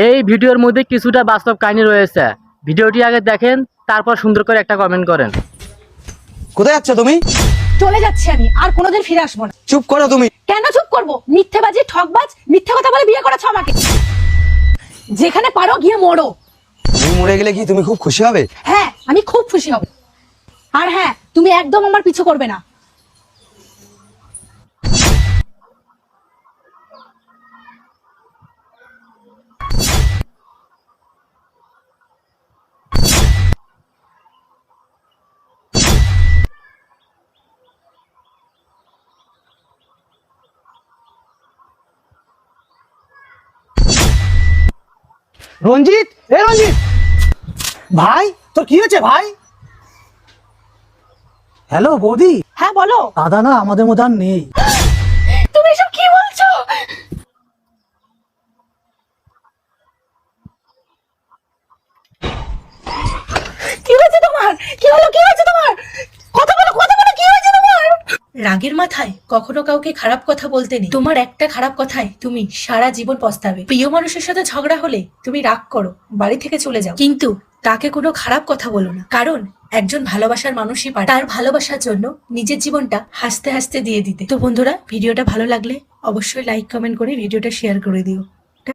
এই ভিডিওর মধ্যে কিছুটা বাস্তব কাহিনী রয়েছে। ভিডিওটি আগে দেখেন, তারপর সুন্দর করে একটা কমেন্ট করেন। কোথায় যাচ্ছ তুমি? চলে যাচ্ছি আমি, আর কোনোদিন ফিরে আসবো না। চুপ করো তুমি। কেন চুপ করবো? মিথ্যেবাজি, ঠকবাজ, মিথ্যে কথা বলে বিয়ে করেছো আমাকে। যেখানে পারো গিয়ে মরো। তুমি মরে গেলে কি তুমি খুব খুশি হবে? হ্যাঁ, আমি খুব খুশি হব। আর হ্যাঁ, তুমি একদম আমার পিছু করবে না। রঞ্জিত, এ রঞ্জিত ভাই, তোর কি হয়েছে ভাই? হ্যালো বৌদি। হ্যাঁ বলো। দাদা না আমাদের মধ্যে আর নেই। তুমি এসব কি বলছো? কি হয়েছে তোমার? কি হলো? কি হয়েছে তোমার? কথা বলো, কথা বলো, কি হয়েছে তোমার? রাগের মাথায় কখনো কাউকে খারাপ কথা বলতে নেই। তোমার একটা খারাপ কথায় তুমি সারা জীবন পস্তাবে। প্রিয় মানুষের সাথে ঝগড়া হলে তুমি রাগ করো, বাড়ি থেকে চলে যাও, কিন্তু তাকে কোনো খারাপ কথা বলো না। কারণ একজন ভালোবাসার মানুষই পারে তার ভালোবাসার জন্য নিজের জীবনটা হাসতে হাসতে দিয়ে দিতে। তো বন্ধুরা, ভিডিওটা ভালো লাগলে অবশ্যই লাইক কমেন্ট করে ভিডিওটা শেয়ার করে দিও।